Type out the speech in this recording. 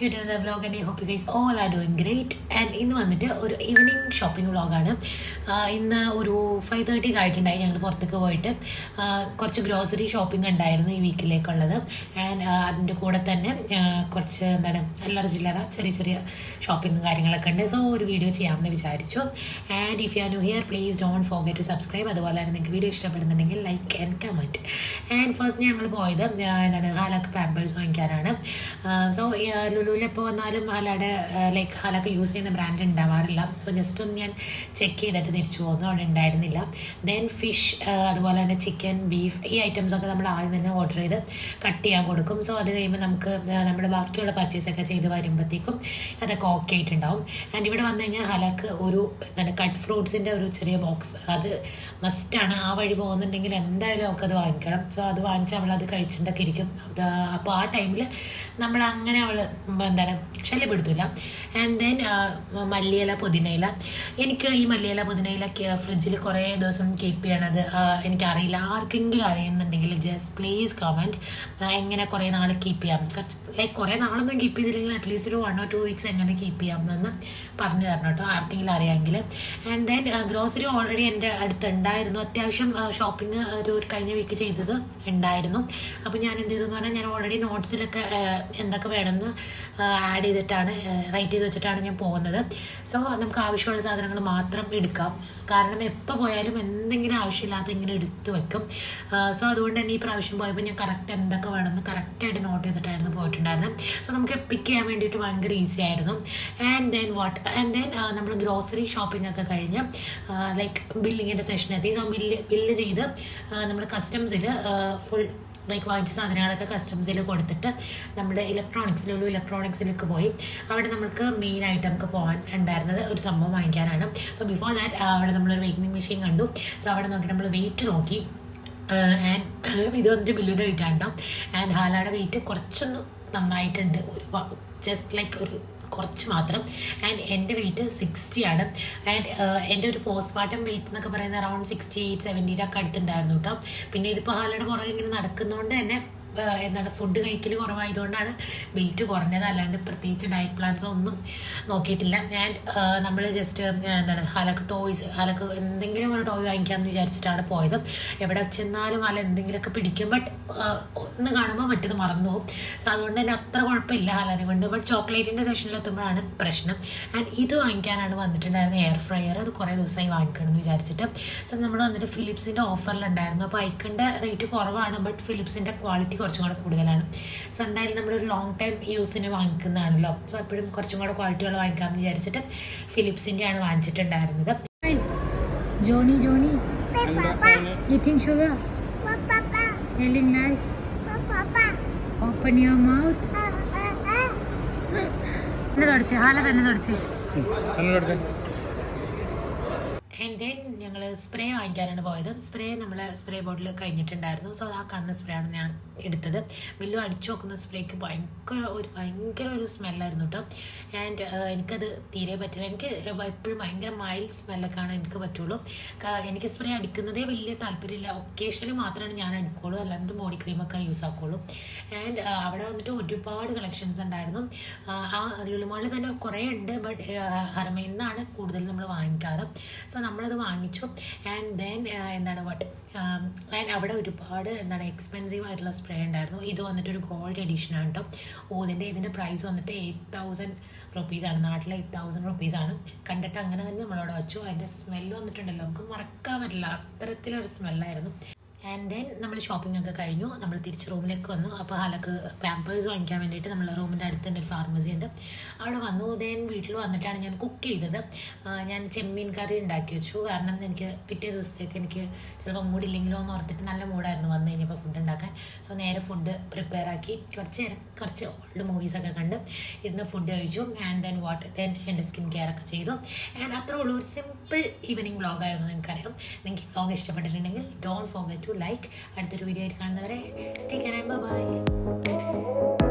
you to another vlog and I hope you guys all are doing great. And ഇന്ന് വന്നിട്ട് ഒരു evening shopping വ്ളോഗാണ്. ഇന്ന് ഒരു 5:30 ആയിട്ടുണ്ടായി ഞങ്ങൾ പുറത്തേക്ക് പോയിട്ട് കുറച്ച് ഗ്രോസറി ഷോപ്പിംഗ് ഉണ്ടായിരുന്നു ഈ വീക്കിലേക്കുള്ളത്. ആൻഡ് അതിൻ്റെ കൂടെ തന്നെ കുറച്ച് അല്ലറ ചില്ലറ ചെറിയ ചെറിയ ഷോപ്പിംഗ് കാര്യങ്ങളൊക്കെ ഉണ്ട്. സോ ഒരു വീഡിയോ ചെയ്യാമെന്ന് വിചാരിച്ചു. And if you are new here please don't forget to subscribe. അതുപോലെ തന്നെ നിങ്ങൾക്ക് വീഡിയോ ഇഷ്ടപ്പെടുന്നുണ്ടെങ്കിൽ like and comment. And first ഞങ്ങൾ പോയത് ഹാലക്ക് പാമ്പേഴ്സ് വാങ്ങിക്കാനാണ്. സോ ലുലുവിൽ എപ്പോൾ വന്നാലും ഹാലക്ക് യൂസ് ചെയ്യുന്ന ബ്രാൻഡ് ഉണ്ടാവാറില്ല. സോ ജസ്റ്റ് ഒന്ന് ഞാൻ ചെക്ക് ചെയ്തിട്ട് തിരിച്ചു പോകുന്നു, അവിടെ ഉണ്ടായിരുന്നില്ല. ദെൻ ഫിഷ്, അതുപോലെ തന്നെ ചിക്കൻ, ബീഫ്, ഈ ഐറ്റംസൊക്കെ നമ്മൾ ആദ്യം തന്നെ ഓർഡർ ചെയ്ത് കട്ട് ചെയ്യാൻ കൊടുക്കും. സോ അത് കഴിയുമ്പോൾ നമുക്ക് നമ്മുടെ ബാക്കിയുള്ള പർച്ചേസൊക്കെ ചെയ്ത് വരുമ്പോഴത്തേക്കും അതൊക്കെ ഓക്കെ ആയിട്ടുണ്ടാവും. ആൻഡ് ഇവിടെ വന്നു കഴിഞ്ഞാൽ ഹാലക്ക് ഒരു കട്ട് ഫ്രൂട്ട്സിൻ്റെ ഒരു ചെറിയ ബോക്സ് അത് മസ്റ്റാണ്. ആ വഴി പോകുന്നുണ്ടെങ്കിൽ എന്തായാലും അവൾക്ക് അത് വാങ്ങിക്കണം. സോ അത് വാങ്ങിച്ച് അവളത് കഴിച്ചിട്ടൊക്കെ ഇരിക്കും. അപ്പോൾ ആ ടൈമിൽ നമ്മൾ അങ്ങനെ അവൾ ശല്യപ്പെടുത്തില്ല. ആൻഡ് ദെൻ മല്ലിയില, പുതിനയില. എനിക്ക് ഈ മല്ലിയില പുതിനയില ഫ്രിഡ്ജിൽ കുറേ ദിവസം കീപ്പ് ചെയ്യണത് എനിക്കറിയില്ല. ആർക്കെങ്കിലും അറിയുന്നുണ്ടെങ്കിൽ ജസ്റ്റ് പ്ലീസ് കമൻറ്റ്. എങ്ങനെ കുറേ നാൾ കീപ്പ് ചെയ്യാം, കുറേ നാളൊന്നും കീപ്പ് ചെയ്തില്ലെങ്കിൽ അറ്റ്ലീസ്റ്റ് ഒരു 1 or 2 weeks എങ്ങനെ കീപ്പ് ചെയ്യാമെന്ന് പറഞ്ഞു തരണം കേട്ടോ, ആർക്കെങ്കിലും അറിയാമെങ്കിൽ. ആൻഡ് ദെൻ ഗ്രോസറി ഓൾറെഡി എൻ്റെ അടുത്തുണ്ടായിരുന്നു. അത്യാവശ്യം ഷോപ്പിംഗ് ഒരു കഴിഞ്ഞ വീക്ക് ചെയ്തത് ഉണ്ടായിരുന്നു. അപ്പോൾ ഞാൻ എന്ത് ചെയ്തെന്ന് പറഞ്ഞാൽ ഞാൻ ഓൾറെഡി നോട്ട്സിലൊക്കെ എന്തൊക്കെ വേണമെന്ന് ആഡ് ചെയ്തിട്ടാണ് റൈറ്റ് ചെയ്ത് വെച്ചിട്ടാണ് ഞാൻ പോകുന്നത്. സോ നമുക്ക് ആവശ്യമുള്ള സാധനങ്ങൾ മാത്രം എടുക്കാം. കാരണം എപ്പോൾ പോയാലും എന്തെങ്കിലും ആവശ്യമില്ലാത്ത ഇങ്ങനെ എടുത്ത് വെക്കും. സോ അതുകൊണ്ട് തന്നെ ഈ പ്രാവശ്യം പോയപ്പോൾ ഞാൻ കറക്റ്റ് എന്തൊക്കെ വേണമെന്ന് കറക്റ്റായിട്ട് നോട്ട് ചെയ്തിട്ടായിരുന്നു പോയിട്ടുണ്ടായിരുന്നത്. സോ നമുക്ക് പിക്ക് ചെയ്യാൻ വേണ്ടിയിട്ട് ഭയങ്കര ഈസി ആയിരുന്നു. ആൻഡ് ദെൻ നമ്മൾ ഗ്രോസറി ഷോപ്പിംഗ് ഒക്കെ കഴിഞ്ഞ് ബില്ലിങ്ങിൻ്റെ സെഷൻ എത്തി. സോ ബില്ല് ചെയ്ത് നമ്മൾ കസ്റ്റംസിൽ ഫുൾ വാങ്ങിച്ച സാധനങ്ങളൊക്കെ കസ്റ്റംസിൽ കൊടുത്തിട്ട് നമ്മൾ ഇലക്ട്രോണിക്സിലേക്ക് പോയി. അവിടെ നമുക്ക് മെയിനായിട്ട് നമുക്ക് പോകാൻ ഉണ്ടായിരുന്നത് ഒരു സംഭവം വാങ്ങിക്കാനാണ്. സോ ബിഫോർ ദാറ്റ് അവിടെ നമ്മളൊരു വെയ്റ്റിംഗ് മെഷീൻ കണ്ടു. സോ അവിടെ നോക്കിയിട്ട് നമ്മൾ വെയിറ്റ് നോക്കി. ആൻഡ് ഇത് വന്നിട്ട് ബില്ലിൻ്റെ വെയിറ്റ് ആണ് കേട്ടോ. ആൻഡ് ഹാലയുടെ വെയിറ്റ് കുറച്ചൊന്ന് നന്നായിട്ടുണ്ട്, ഒരു കുറച്ച് മാത്രം. ആൻഡ് എൻ്റെ വെയിറ്റ് 60 ആണ്. ആൻഡ് എൻ്റെ ഒരു പോസ്റ്റ്മോർട്ടം വെയിറ്റ് എന്നൊക്കെ പറയുന്നത് അറൗണ്ട് 68-70 ഒക്കെ അടുത്തുണ്ടായിരുന്നു കേട്ടോ. പിന്നെ ഇതിപ്പോൾ ഹാലയുടെ പുറകെ ഇങ്ങനെ നടക്കുന്നതുകൊണ്ട് തന്നെ ഫുഡ് കഴിക്കൽ കുറവായതുകൊണ്ടാണ് വെയിറ്റ് കുറഞ്ഞത്. അല്ലാണ്ട് പ്രത്യേകിച്ച് ഡയറ്റ് പ്ലാൻസോ ഒന്നും നോക്കിയിട്ടില്ല. ആൻഡ് നമ്മൾ ജസ്റ്റ് ഹാലക്ക് എന്തെങ്കിലും ഒരു ടോയ് വാങ്ങിക്കാമെന്ന് വിചാരിച്ചിട്ടാണ് പോയത്. എവിടെ ചെന്നാലും ഹാല എന്തെങ്കിലുമൊക്കെ പിടിക്കും. ബട്ട് ഒന്ന് കാണുമ്പോൾ മറ്റത് മറന്നു പോകും. സോ അതുകൊണ്ട് തന്നെ അത്ര കുഴപ്പമില്ല ഹാലനെ കൊണ്ട്. ബട്ട് ചോക്ലേറ്റിൻ്റെ സെഷനിലെത്തുമ്പോഴാണ് പ്രശ്നം. ആൻഡ് ഇത് വാങ്ങിക്കാനാണ് വന്നിട്ടുണ്ടായിരുന്നത്, എയർ ഫ്രയർ. അത് കുറേ ദിവസമായി വാങ്ങിക്കണം എന്ന് വിചാരിച്ചിട്ട്. സോ നമ്മൾ വന്നിട്ട് ഫിലിപ്സിൻ്റെ ഓഫറിലുണ്ടായിരുന്നു. അപ്പോൾ ഐക്കണിൻ്റെ റേറ്റ് കുറവാണ്, ബട്ട് ഫിലിപ്സിൻ്റെ ക്വാളിറ്റി കുറച്ചും കൂടെ കൂടുതലാണ്. സോ എന്തായാലും നമ്മളൊരു ലോങ് ടൈം യൂസിന് വാങ്ങിക്കുന്നതാണല്ലോ. സോ എപ്പോഴും കുറച്ചും കൂടെ ക്വാളിറ്റിയുള്ള വാങ്ങിക്കാമെന്ന് വിചാരിച്ചിട്ട് ഫിലിപ്സിൻ്റെ ആണ് വാങ്ങിച്ചിട്ടുണ്ടായിരുന്നത്. Johny eating sugar, telling nice, open your mouth. എന്നെ തുടച്ച് ഹാല തന്നെ തുടച്ച്. ആൻഡ് ദെൻ ഞങ്ങൾ സ്പ്രേ വാങ്ങിക്കാനാണ് പോയത്. സ്പ്രേ ബോട്ടിൽ കഴിഞ്ഞിട്ടുണ്ടായിരുന്നു. സോ ആ കാണുന്ന സ്പ്രേ ആണ് ഞാൻ എടുത്തത്. വലിയ അടിച്ചു നോക്കുന്ന സ്പ്രേക്ക് ഭയങ്കര ഒരു സ്മെല്ലായിരുന്നു കേട്ടോ. ആൻഡ് എനിക്കത് തീരെ പറ്റില്ല. എനിക്ക് എപ്പോഴും ഭയങ്കര മൈൽഡ് സ്മെല്ലൊക്കെയാണ് എനിക്ക് പറ്റുള്ളൂ. എനിക്ക് സ്പ്രേ അടിക്കുന്നതേ വലിയ താല്പര്യമില്ല. ഒക്കേഷനിൽ മാത്രമാണ് ഞാൻ അടിക്കുള്ളൂ, അല്ലാണ്ട് ബോഡി ക്രീമൊക്കെ യൂസ് ആക്കുള്ളൂ. ആൻഡ് അവിടെ വന്നിട്ട് ഒരുപാട് കളക്ഷൻസ് ഉണ്ടായിരുന്നു. ആ ലുലുമാളിൽ തന്നെ കുറേ ഉണ്ട്, ബട്ട് ഹർമയിൽ നിന്നാണ് കൂടുതൽ നമ്മൾ വാങ്ങിക്കാറ്. സോ നമ്മളത് വാങ്ങിച്ചു. ആൻഡ് ദെൻ ആൻഡ് അവിടെ ഒരുപാട് എക്സ്പെൻസീവ് ആയിട്ടുള്ള സ്പ്രേ ഉണ്ടായിരുന്നു. ഇത് വന്നിട്ട് ഒരു ഗോൾഡ് എഡിഷൻ ആണ് കേട്ടോ. ഇതിൻ്റെ പ്രൈസ് വന്നിട്ട് 8,000 rupees. നാട്ടിലെ 8,000 rupees. കണ്ടിട്ട് അങ്ങനെ തന്നെ നമ്മളവിടെ വെച്ചു. അതിൻ്റെ സ്മെല്ല് വന്നിട്ടുണ്ടല്ലോ, നമുക്ക് മറക്കാൻ പറ്റില്ല, അത്തരത്തിലൊരു സ്മെല്ലായിരുന്നു. ആൻഡ് ദെൻ നമ്മൾ ഷോപ്പിംഗ് ഒക്കെ കഴിഞ്ഞു. നമ്മൾ തിരിച്ച് റൂമിലേക്ക് വന്നു. അപ്പോൾ ഹാലക്ക് പാമ്പേഴ്സ് വാങ്ങിക്കാൻ വേണ്ടിയിട്ട് നമ്മൾ റൂമിൻ്റെ അടുത്ത് തന്നെ ഒരു ഫാർമസി ഉണ്ട്, അവിടെ വന്നു. ദെൻ വീട്ടിൽ വന്നിട്ടാണ് ഞാൻ കുക്ക് ചെയ്തത്. ഞാൻ ചെമ്മീൻ കറി ഉണ്ടാക്കി വെച്ചു. കാരണം എനിക്ക് പിറ്റേ ദിവസത്തേക്ക് എനിക്ക് ചിലപ്പോൾ മൂഡില്ലെങ്കിലോ എന്ന് ഓർത്തിട്ട് നല്ല മൂഡായിരുന്നു വന്നു കഴിഞ്ഞപ്പോൾ ഫുഡ് ഉണ്ടാക്കാൻ. സോ നേരെ ഫുഡ് പ്രിപ്പയർ ആക്കി കുറച്ച് ഓൾഡ് മൂവീസൊക്കെ കണ്ട് ഇരുന്ന് ഫുഡ് കഴിച്ചു. ആൻഡ് ദെൻ എൻ്റെ സ്കിൻ കെയർ ഒക്കെ ചെയ്തു. ആൻഡ് അത്രേ ഉള്ളൂ, ഒരു സിമ്പിൾ ഈവനിങ് വ്ളോഗായിരുന്നു. നിങ്ങൾക്കറിയാം, നിങ്ങൾക്ക് വ്ളോഗ് ഇഷ്ടപ്പെട്ടിട്ടുണ്ടെങ്കിൽ ഡോണ്ട് ഫോർഗെറ്റ് ടു ലൈക്ക്. അടുത്തൊരു വീഡിയോ ആയിട്ട് കാണുന്നവരെ ടേക്ക് കെയർ ആൻഡ് ബൈ.